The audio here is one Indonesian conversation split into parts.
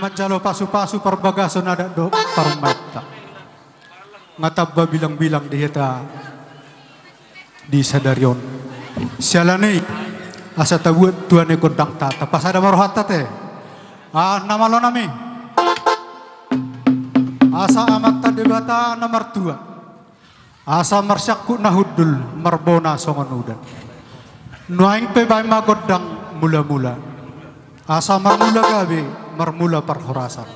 majalo pasu-pasu perbagaso nada do parumata. Ngatabba bilang-bilang dihita di sadarion. Sialane asa tabuat tuane kodang tata. Pas ada marohata teh. Nama lo nami. Asa amat tadebata nomor 2. Asa marsyaku nahudul marbona songonudan. Nuaing pe bay magodang mula-mula. Asa marmula gabe marmula parhorasan.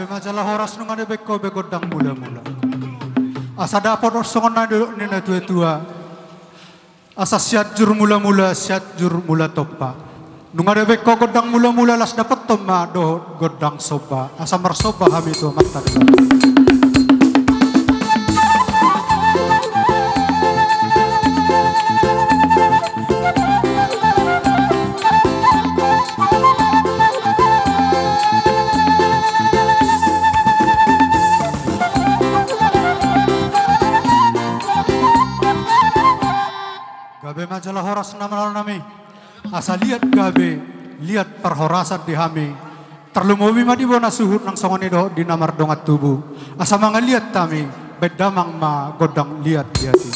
Majalah horas nung ada beko begodang mula-mula. Asa dapot songon na nina tua-tua. Asa siat jur mula-mula, siat jur mula topa. Nung ada beko godang mula-mula las dapat toma do godang soba. Asa marsoba kami itu mata dulu. Gabe majalah horas nama nami. Asa lihat gabe, lihat perhorasan di hami. Terlumowi madi bona suhut nang songoni do di namar dongat tubuh. Asa manga lihat tami, bedamang ma godang lihat di hati.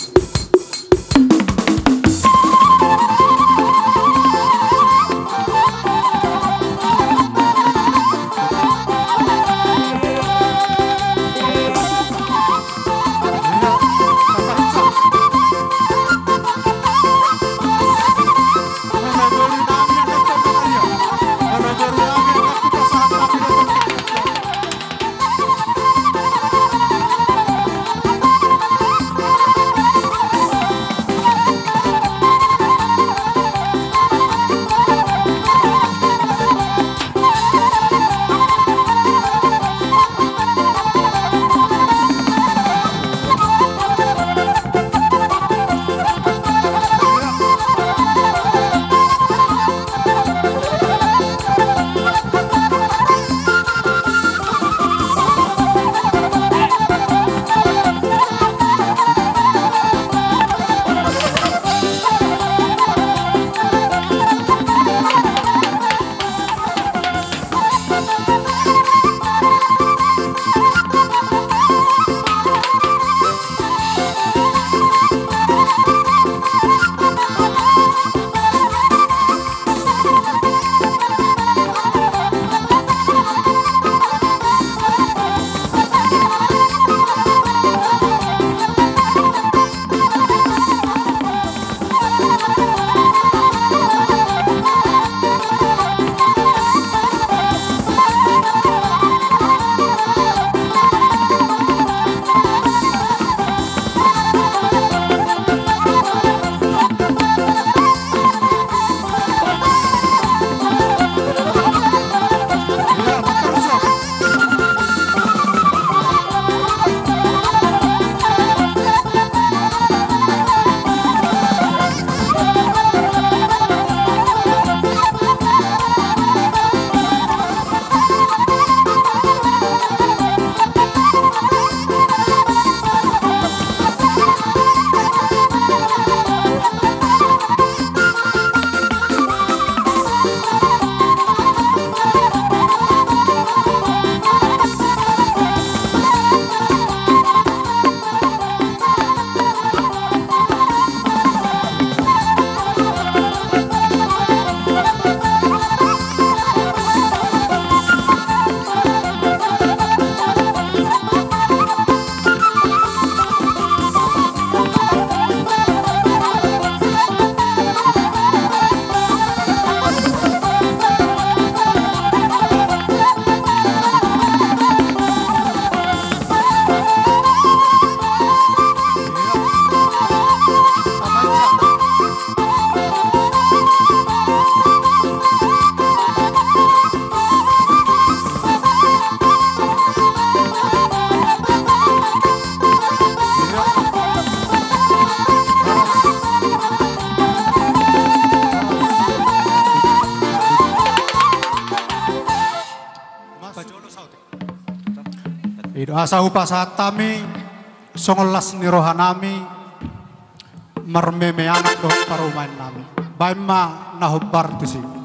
asa upasa tami songolas ni rohanami marmeme anak do parumain nami. Baima nahubar tu sih.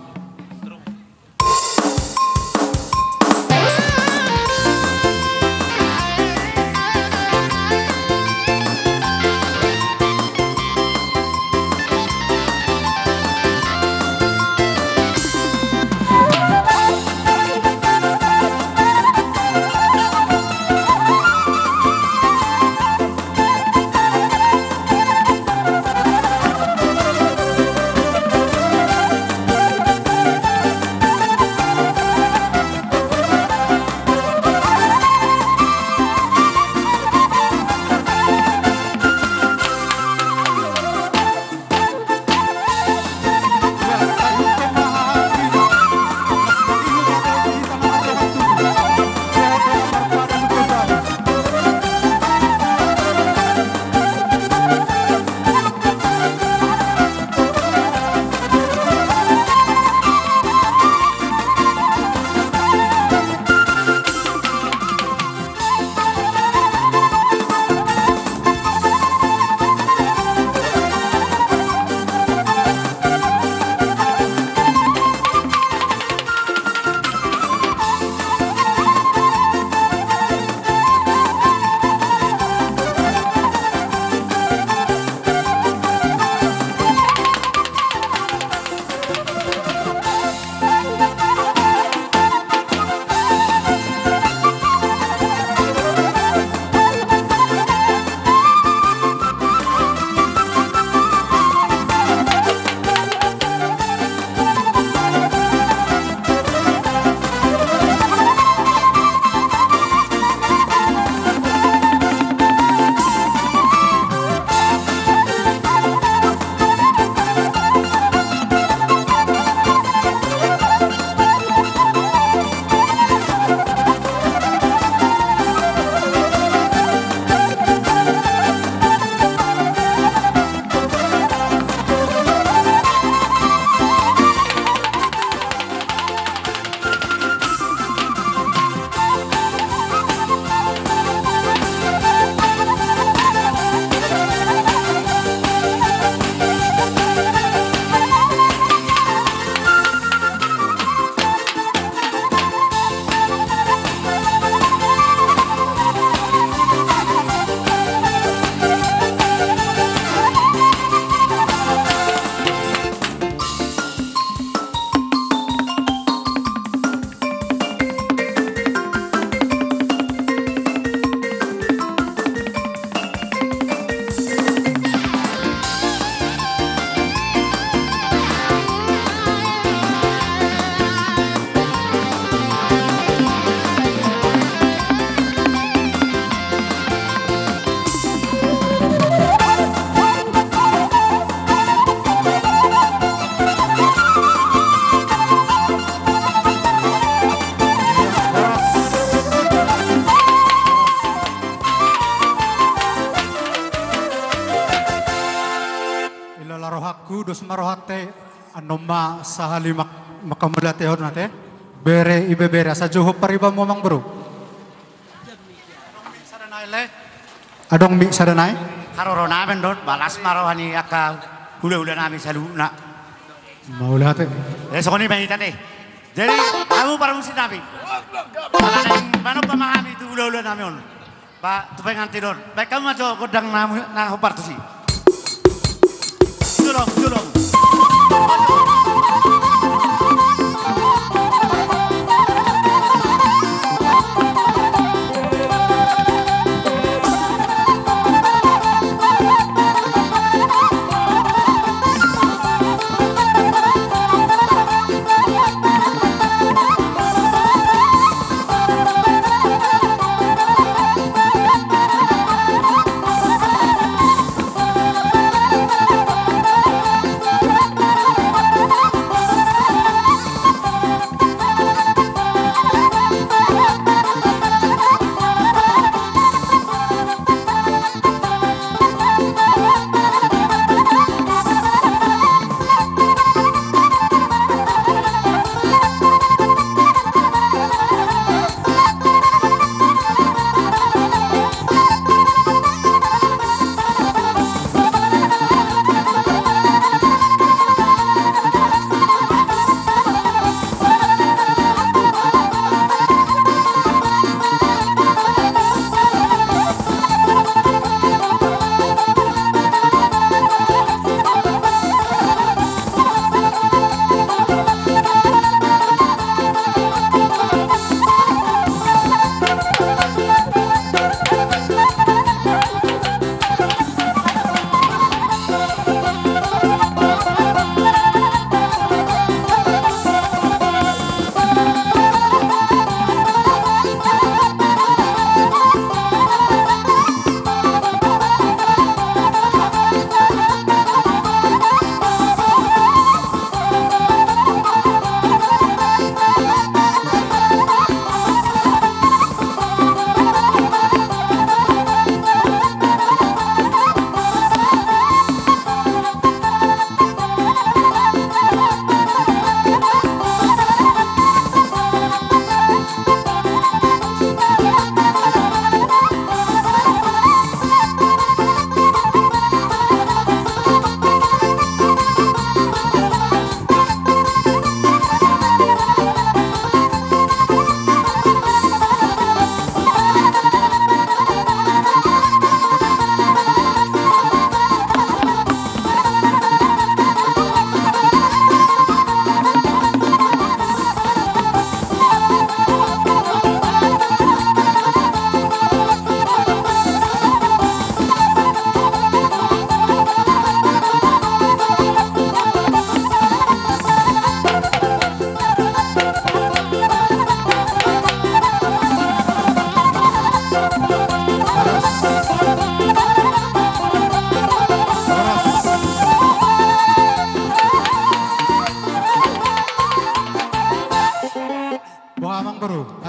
dos marohate anoma sahali makamulate hon nate bere ibe bere asa joho pariba mo mang bro adong mi sadanai harorona bendot balas marohani aka hula-hula nami saluna maulate sokoni bayi tate jadi kamu para musim nabi mana pemahami itu hula-hula nami on pak tupengan tidur baik kamu aja kodang nah hopar tuh sih Julong.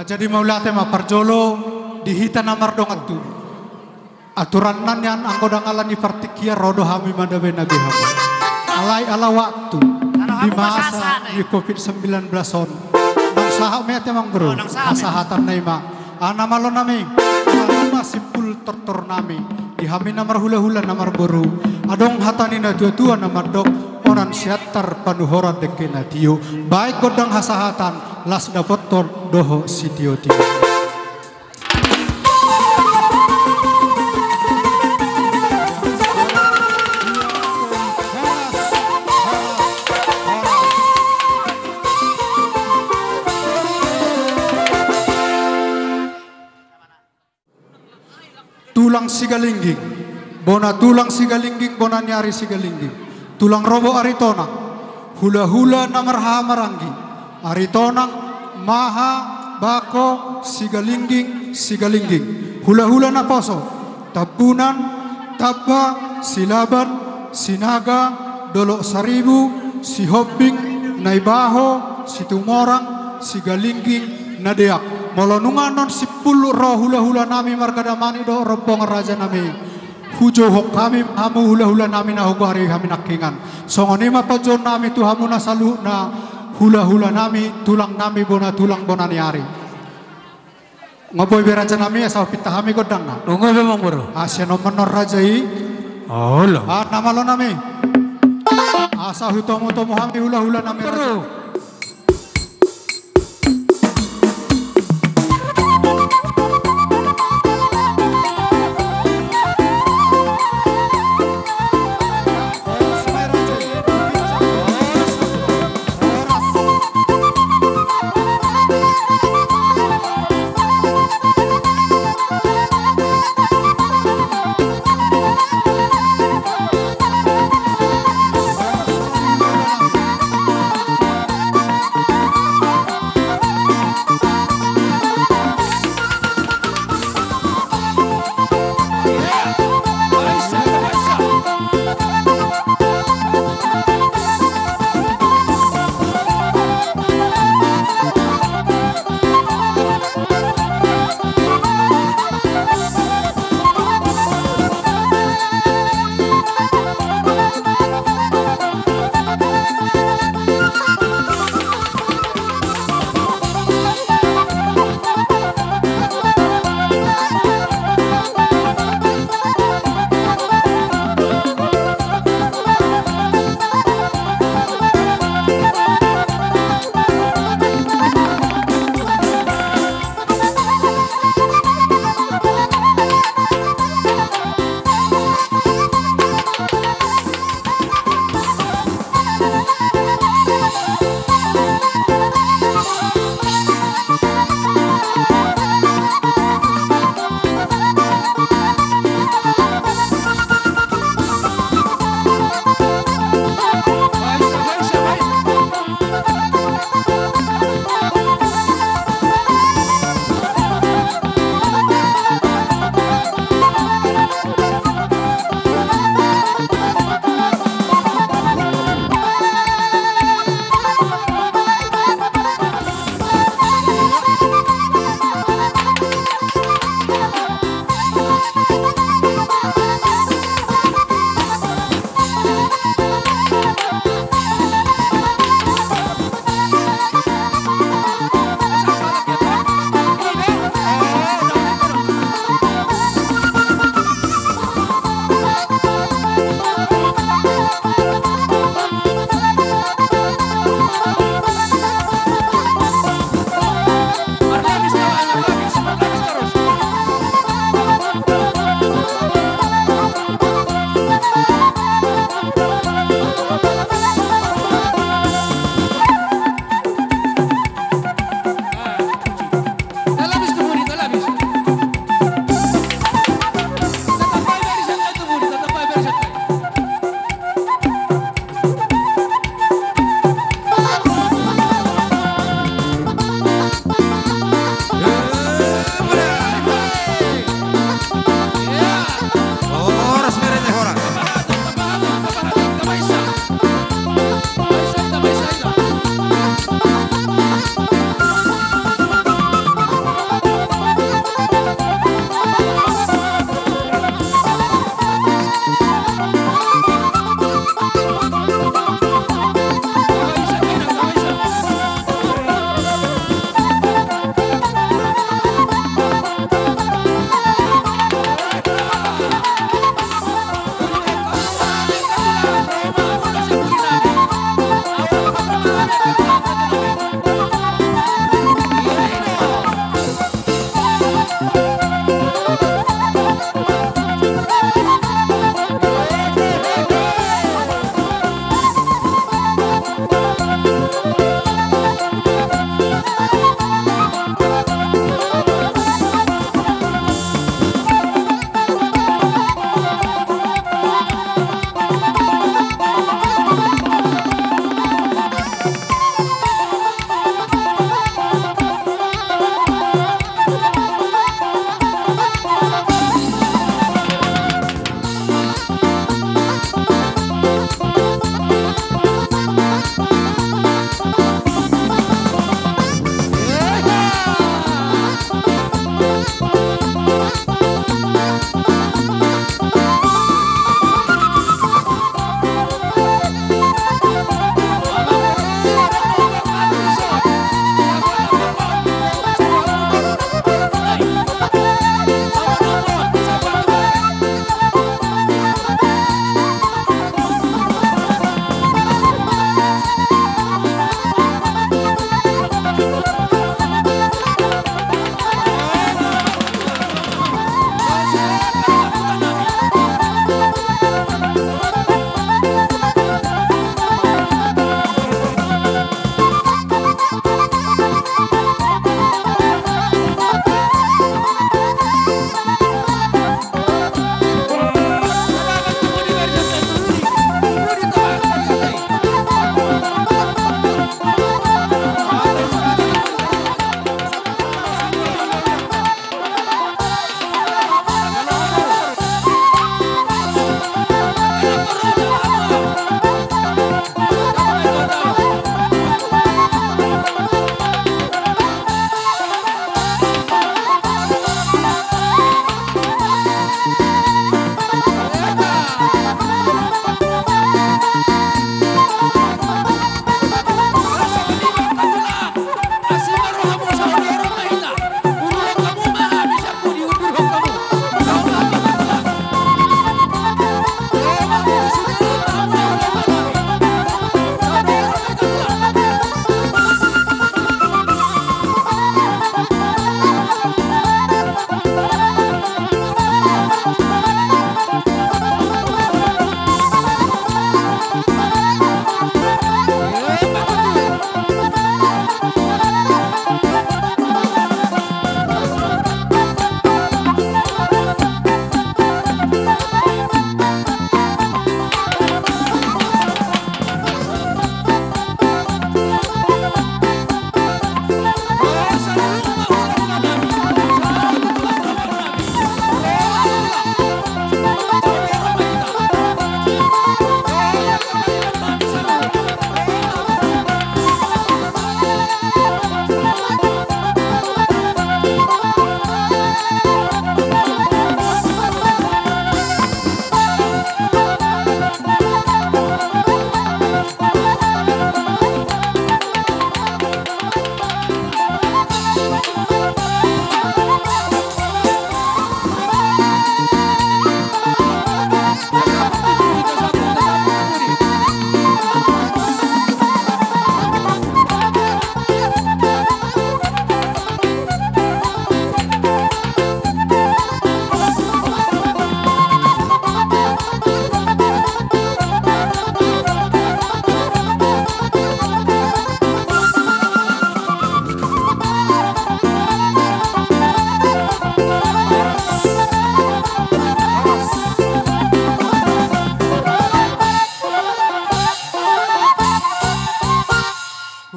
jadi maulate ma parjolo dihita namar dong atu. Aturan nan yan angko dangalan di partikia rodo hami madabe nabi hami. Alai ala waktu di masa di COVID-19 on. Nang saha mete mang bro. Asahatan na ima. Ana malo nami. Aluma simpul tortor nami. Di hami namar hula-hula namar boru. Adong hatani na tua-tua namar dok. Oran siatar panuhoran dekena dio. Baik godang hasahatan. Las dapat doho sitio tio. Tulang sigalingging, bona tulang sigalingging, bona nyari sigalingging. Tulang robo aritonang, hula-hula namarha maranggi. Aritonang, maha, bako, sigalingging, sigalingging. Hula-hula na poso, tabunan, taba, silaban, sinaga, dolok saribu, si hobbing, naibaho, si tumorang, sigalingging, nadeak. Molonungan non sipul roh hula-hula nami margadamani do rombong raja nami. Hujo hok kami hamu hula-hula nami na hugari kami nakingan. Songoni mapajon nami tu hamu na salu na hula-hula nami tulang nami bona tulang bona niari. Ngaboy beraja nami asal pita kami godang na. Nunggu memang bro. Asya no menor raja i. Oh lo. Nama lo nami. Asa hutomo-tomo kami hula-hula nami Bro.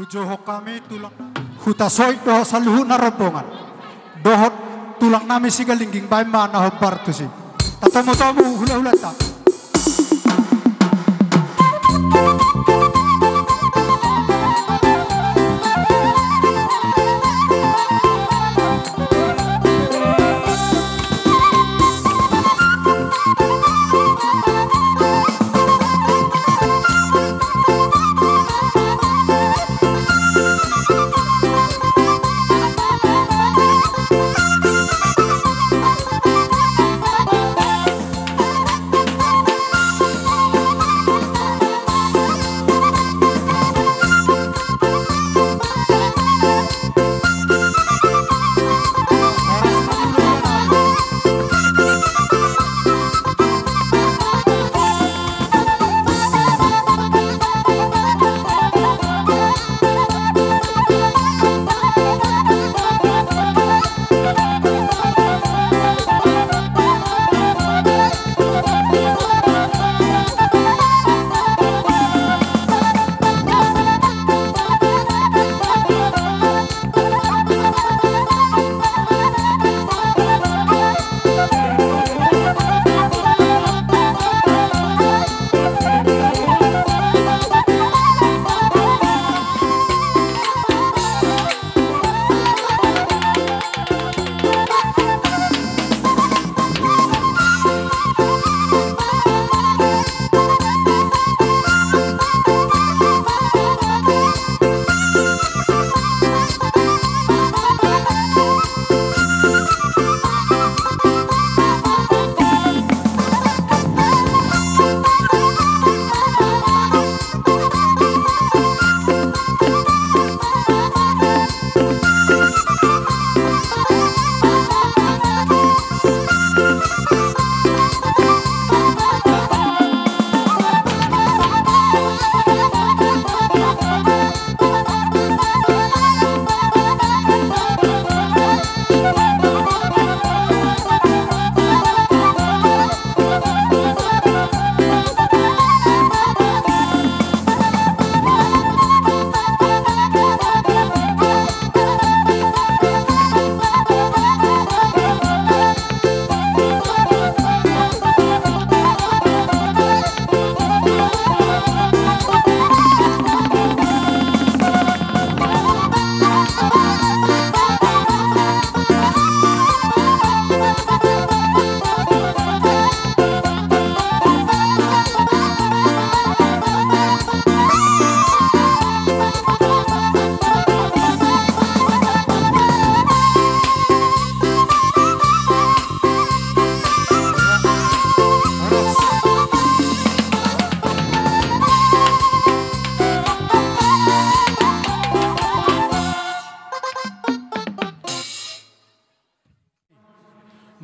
Hujoho kami tulang hutasoy doho saluhu na rombongan. Dohot tulang nami si galingging bay mana hobar tu si. Tatamu-tamu hula-hula tak.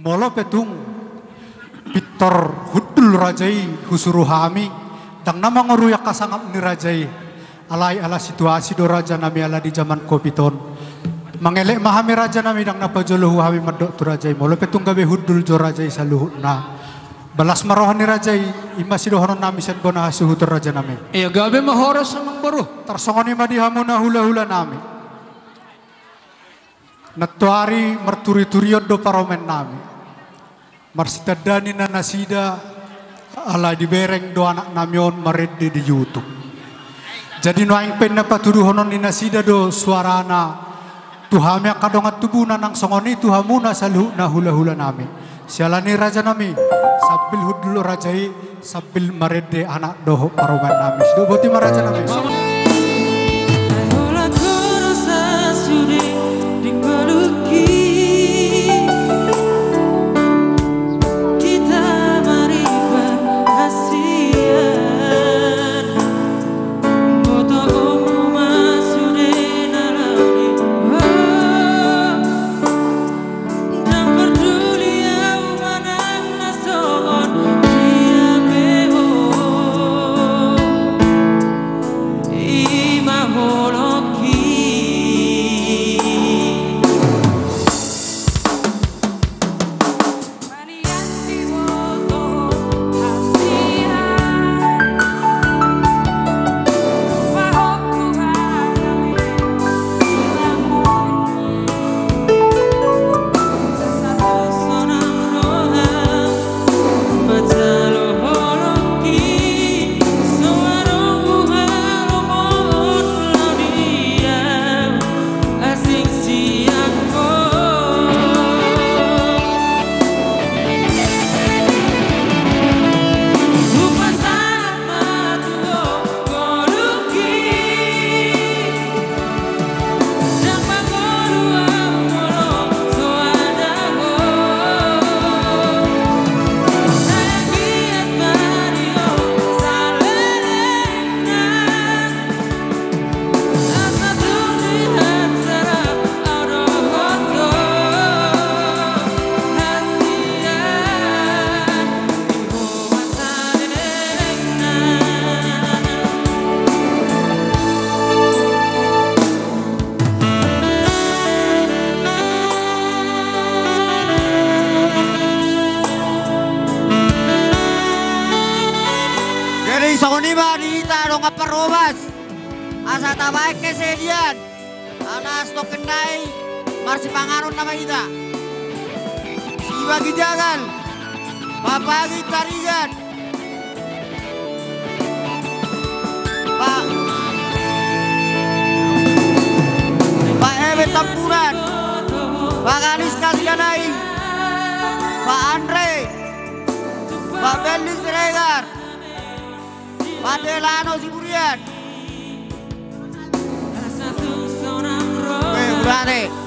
Molo petung Victor hudul rajai husuruhami dang nama ngoruyak kasangap ni rajai alai ala situasi do raja nami ala di zaman kopiton mangelek mahami raja nami dang napa joluhu hami madok tu rajai molo petung gabe hudul jo rajai saluhut na balas marohani rajai imasi dohonon nami sen bona hasuhu tu raja nami iya gabe mahoros samang baru tarsongoni madihamuna hula-hula nami natuari merturi-turion do paromen nami marsitadani na nasida ala dibereng do anak namion maredde di YouTube. Jadi no aing pen patuduh honon ni nasida do suarana tuhami kadongat tubuna nang songoni tuhamuna salu na hula-hula nami. Sialani raja nami sabil hudul rajai sabil maredde anak doho paroman nami. Do boti maraja nami. perobas. Asa tabaik kesedian. Anas to kendai. Marsi pangaron nama kita. Si bagi jagal. Papagi tarigan. Pak Ebe Tampuran, Pak Anis Kasianai, Pak Andre, Pak Belis Regar, Pak Delano Siburian. Oke, berarti